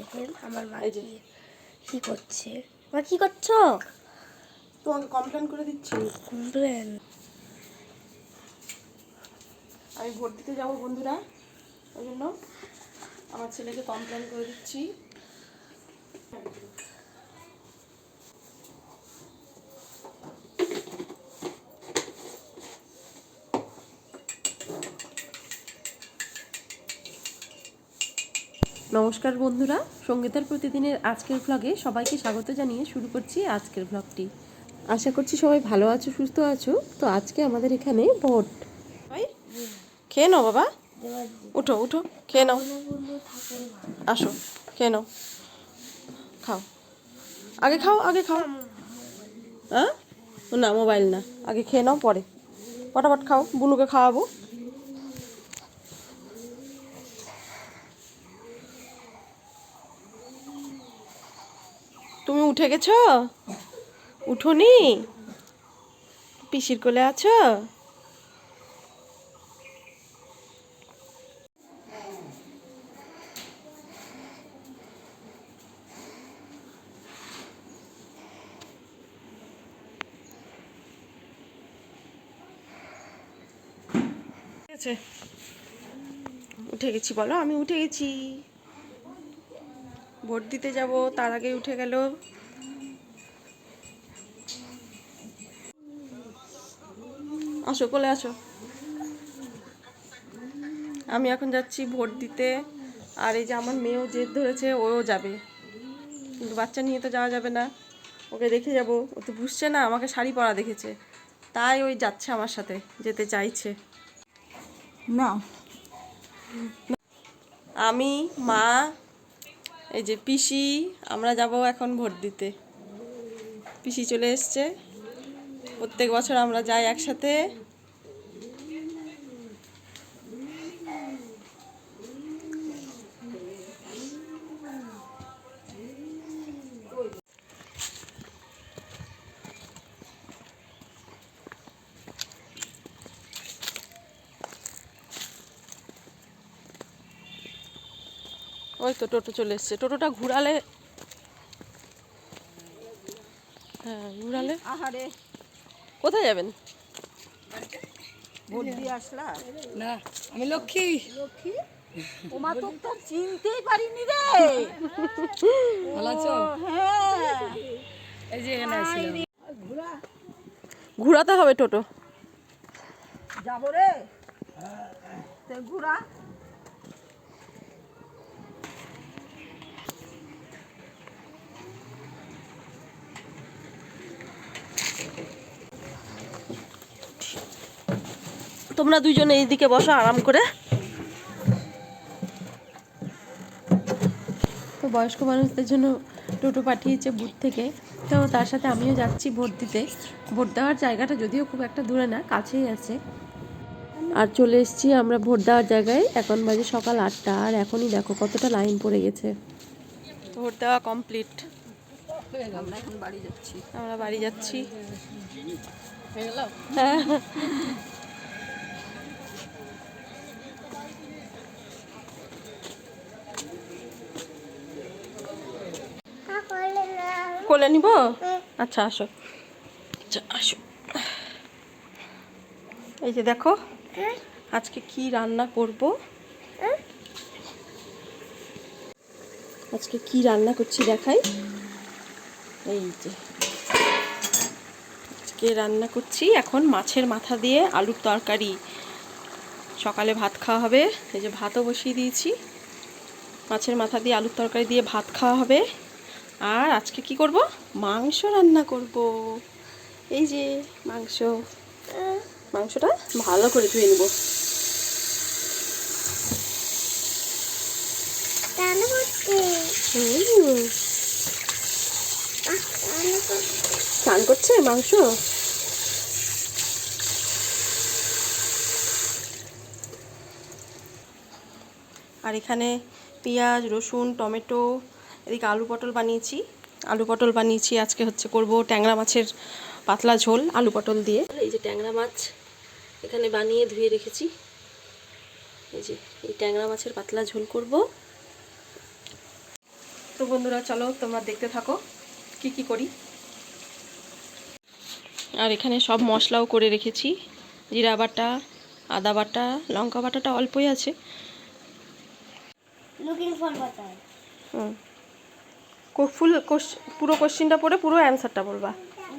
দেখেন আমার মা কি করছে। মা কি করছো? তোমাকে কমপ্লেন করে দিচ্ছি। কমপ্লেন? আমি ভোট দিতে যাবো বন্ধুরা, ওই জন্য আমার ছেলেকে কমপ্লেন করে দিচ্ছি। নমস্কার বন্ধুরা, সঙ্গীতার প্রতিদিনের আজকের ব্লগে সবাইকে স্বাগত জানিয়ে শুরু করছি আজকের ব্লগটি। আশা করছি সবাই ভালো আছো, সুস্থ আছো। তো আজকে আমাদের এখানে ভোট। ভাই খেয়ে নাও বাবা, উঠো উঠো খেয়ে নাও, আসো খেয়ে নাও, খাও, আগে খাও আগে খাও। হ্যাঁ না, মোবাইল না, আগে খেয়ে নাও, পরে ফটাফট খাও, বুনুকে খাওয়াবো। তুমি উঠে গেছো? উঠোনি? পিসির কোলে আছো? উঠে গেছি বলো, আমি উঠে গেছি, ভোট দিতে যাব, তার আগে উঠে গেল। আসো কোলে আসো। আমি এখন যাচ্ছি ভোট দিতে, আর এই যে আমার মেয়েও জেদ ধরেছে, ওও যাবে, কিন্তু বাচ্চা নিয়ে তো যাওয়া যাবে না, ওকে রেখে যাব। ও তো বুঝছে না, আমাকে শাড়ি পরা দেখেছে, তাই ওই যাচ্ছে আমার সাথে, যেতে চাইছে না। আমি, মা, এই যে পিসি, আমরা যাব এখন ভোট দিতে। পিসি চলে এসছে, প্রত্যেক বছর আমরা যাই একসাথে। ওই তো টোটো চলে এসছে, টোটোটা ঘুরালে, হ্যাঁ ঘুরালে। আহারে, কোথায় যাবেন? ভোট দিয়ে আসলা? না, আমি লক্ষ্মী। লক্ষ্মী, ওমা তো তো চিনতেই পারিনি রে। ভালো আছো? হ্যাঁ, এই যে এখানে আসছিলাম। ঘুরাতে হবে টোটো। যাবো রে, তে ঘুরা। তোমরা দুইজনে এইদিকে বসো আরাম করে। তো বয়স্ক মানুষদের জন্য টোটো পাঠিয়েছে বুথ থেকে, তো তার সাথে আমিও যাচ্ছি ভোট দিতে। ভোট দেওয়ার জায়গাটা যদিও খুব একটা দূরে না, কাছেই আছে। আর চলে এসেছি আমরা ভোট দেওয়ার জায়গায়। এখন বাজে সকাল 8টা, আর এখনই দেখো কতটা লাইন পড়ে গেছে। ভোট দেওয়া কমপ্লিট, আমরা এখন বাড়ি যাচ্ছি। আমরা বাড়ি যাচ্ছি। হয়ে গেল? হ্যাঁ, কোলে নিব? আচ্ছা আসো, আচ্ছা আসো। এই যে দেখো আজকে কি রান্না করব, আজকে কি রান্না করছি দেখাই। এই যে আজকে রান্না করছি এখন মাছের মাথা দিয়ে আলুর তরকারি। সকালে ভাত খাওয়া হবে, এই যে ভাতও বসিয়ে দিয়েছি। মাছের মাথা দিয়ে আলুর তরকারি দিয়ে ভাত খাওয়া হবে। আর আজকে কি করব, মাংস রান্না করব। এই যে মাংস, মাংসটা ভালো করে ধুয়ে নেব। স্নান করছে মাংস। আর এখানে পেঁয়াজ, রসুন, টমেটো, এদিকে আলু পটল বানিয়েছি। আজকে হচ্ছে করব ট্যাংরা মাছের পাতলা ঝোল আলু পটল দিয়ে। এই যে ট্যাংরা মাছ এখানে বানিয়ে ধুয়ে রেখেছি, এই যে এই ট্যাংরা মাছের পাতলা ঝোল করব। তো বন্ধুরা চলো তোমরা দেখতে থাকো কি কি করি। আর এখানে সব মশলাও করে রেখেছি, জিরা বাটা, আদা বাটা, লঙ্কা বাটাটা অল্পই আছে। Looking for butter. হুম, পুরো কোশ্চিনটা পড়ে পুরো অ্যান্সারটা বলবা।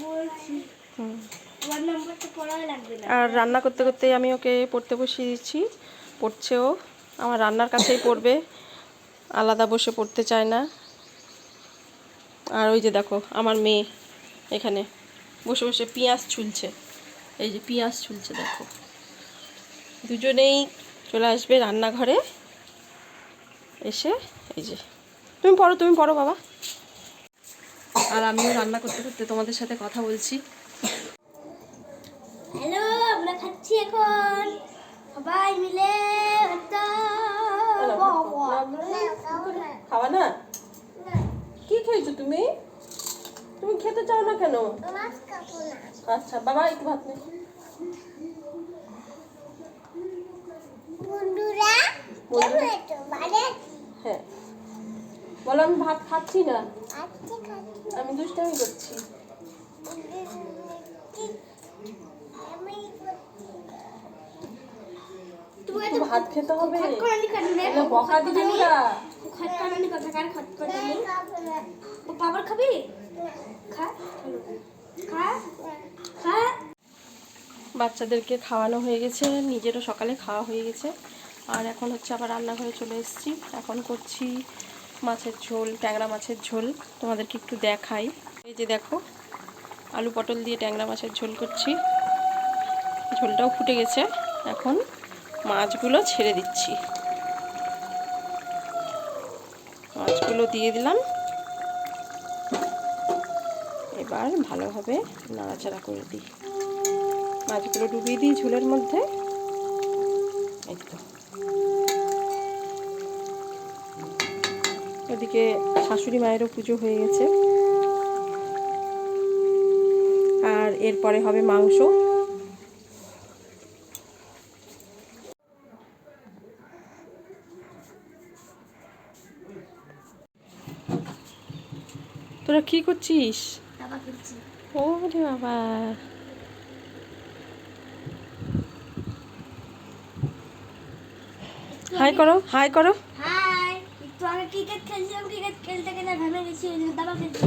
বলছি হুম। 1 নাম্বারটা পড়াই লাগবে না। আর রান্না করতে করতে আমি ওকে পড়তে বসিয়ে দিচ্ছি, পড়ছেও, আমার রান্নার কাছেই পড়বে, আলাদা বসে পড়তে চায় না। আর ওই যে দেখো আমার মেয়ে এখানে বসে বসে পেঁয়াজ ছুলছে, এই যে পেঁয়াজ ছুলছে দেখো। দুজনেই চলে আসবে রান্নাঘরে এসে, এই যে তুমি পড়ো বাবা। আর আমিও রান্না করতে করতে তোমাদের সাথে কথা বলছি। হ্যালো, আমরা খাচ্ছি এখন সবাই মিলে ভাতটা। খাওয়া না? কি খেয়েছো তুমি? তুমি খেতে চাও না কেন? আচ্ছা বাবা একটু ভাত নে। হ্যাঁ বলো আমি ভাত খাচ্ছি না, আমি দুষ্টামি করছি। একটু ভাত খেতে হবে, বকা দিবি না। পাবার খাবি? খা খা খা। বাচ্চাদেরকে খাওয়ানো হয়ে গেছে, নিজেরও সকালে খাওয়া হয়ে গেছে। আর এখন হচ্ছে আবার রান্নাঘরে চলে এসেছি। এখন করছি মাছের ঝোল, ট্যাংরা মাছের ঝোল, তোমাদেরকে একটু দেখাই। এই যে দেখো আলু পটল দিয়ে ট্যাংরা মাছের ঝোল করছি, ঝোলটাও ফুটে গেছে। এখন মাছগুলো ছেড়ে দিচ্ছি, মাছগুলো দিয়ে দিলাম। এবার ভালোভাবে নাড়াচাড়া করে দিই, মাছগুলো ডুবিয়ে দিই ঝোলের মধ্যে। এই তো ওদিকে শাশুড়ি মায়েরও পুজো হয়ে গেছে। আর এরপরে হবে মাংস। তোরা কি করছিস? ও রে বাবা, হাই করো, হাই করো। হাই, একটু আগে ক্রিকেট খেলছিলাম, ক্রিকেট খেলতে খেলতে ঘামে গেছি, ওই জন্য দাবা খেলছি।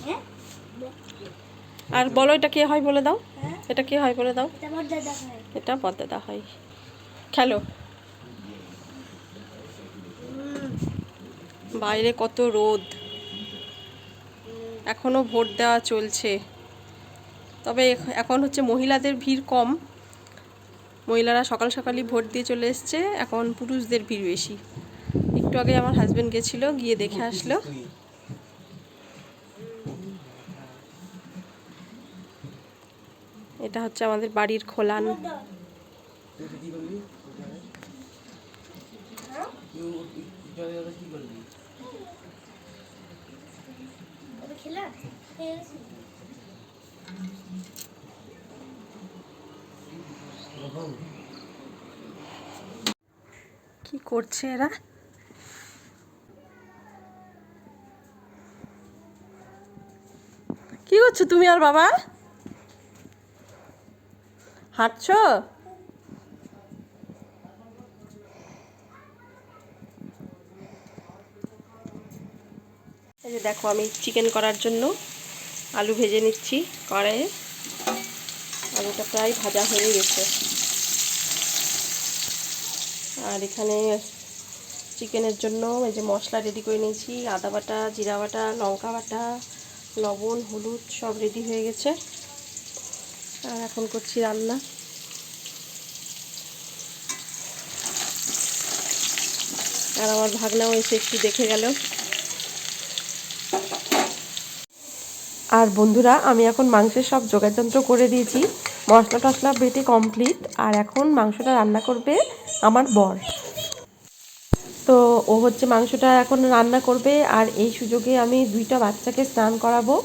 হ্যাঁ আর বলো এটা কে হয় বলে দাও, হ্যাঁ, এটা কে হয় বলে দাও। এটা আমার দাদা হয়। এটা বড়দাদা হয়। খেলো। বাইরে কত রোদ, এখনো ভোট দেওয়া চলছে। তবে এখন হচ্ছে মহিলাদের ভিড় কম, মহিলারা সকাল সকালই ভোট দিয়ে চলে এসছে। এখন পুরুষদের ভিড় বেশি। একটু আগে আমার হাজবেন্ড গেছিলো, গিয়ে দেখে আসলো। এটা হচ্ছে আমাদের বাড়ির খোলান। খেলা কি করছে এরা? কি করছো তুমি আর বাবা? হাঁটছো? এই যে দেখো আমি চিকেন করার জন্য আলু ভেজে নিচ্ছি কড়াইয়ে। আলুটা প্রায় ভাজা হয়ে গেছে। আর এখানে চিকেনের জন্য এই যে মশলা রেডি করে নিয়েছি, আদা বাটা, জিরা বাটা, লঙ্কা বাটা, লবণ, হলুদ সব রেডি হয়ে গেছে। আর এখন করছি রান্না। আর আমার ভাগনাও এসে একটু দেখে গেল। আর বন্ধুরা আমি এখন মাংসের সব জোগাড়যন্ত্র করে দিয়েছি, মশলা টশলা বেটে কমপ্লিট। আর এখন মাংসটা রান্না করবে আমার বর। তো ও হচ্ছে মাংসটা এখন রান্না করবে। আর এই সুযোগে আমি 2টা বাচ্চাকে স্নান করাবো।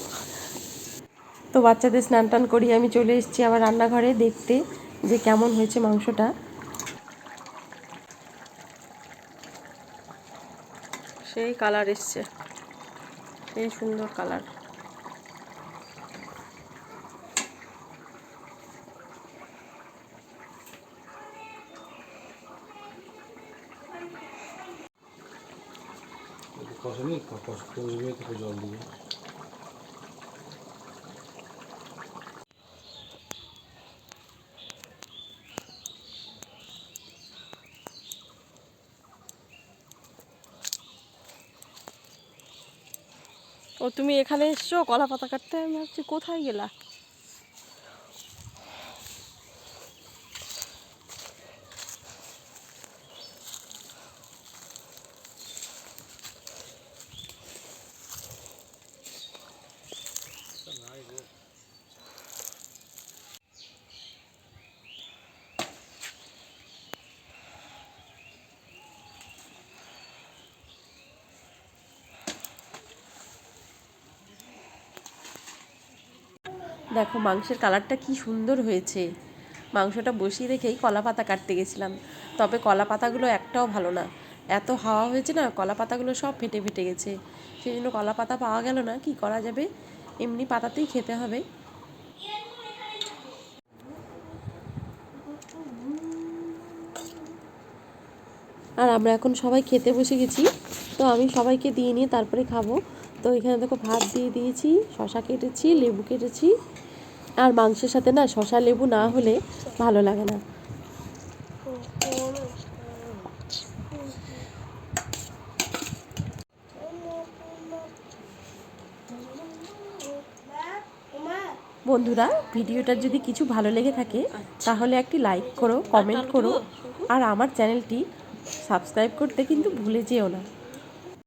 তো বাচ্চাদের স্নান টান করিয়ে আমি চলে এসেছি আবার রান্নাঘরে দেখতে যে কেমন হয়েছে মাংসটা। সেই কালার এসছে, সেই সুন্দর কালার। কষানি কষতে বসবে তারপর জল দিয়ে। ও তুমি এখানে এসছো কলা পাতা কাটতে? আমি ভাবছি কোথায় গেলা। দেখো মাংসের কালারটা কি সুন্দর হয়েছে। মাংসটা বসিয়ে রেখেই কলা পাতা কাটতে গেছিলাম, তবে কলা পাতাগুলো একটাও ভালো না। এত হাওয়া হয়েছে না, কলা পাতাগুলো সব ফেটে ফেটে গেছে। সেই জন্য কলা পাতা পাওয়া গেল না, কি করা যাবে, এমনি পাতাতেই খেতে হবে। আর আমরা এখন সবাই খেতে বসে গেছি, তো আমি সবাইকে দিয়ে নিয়ে তারপরে খাবো। তো এখানে দেখো ভাত দিয়ে দিয়েছি, শশা কেটেছি, লেবু কেটেছি। আর মাংসের সাথে না শশা লেবু না হলে ভালো লাগে না। বন্ধুরা, ভিডিওটার যদি কিছু ভালো লেগে থাকে তাহলে একটি লাইক করো, কমেন্ট করো, আর আমার চ্যানেলটি সাবস্ক্রাইব করতে কিন্তু ভুলে যেও না।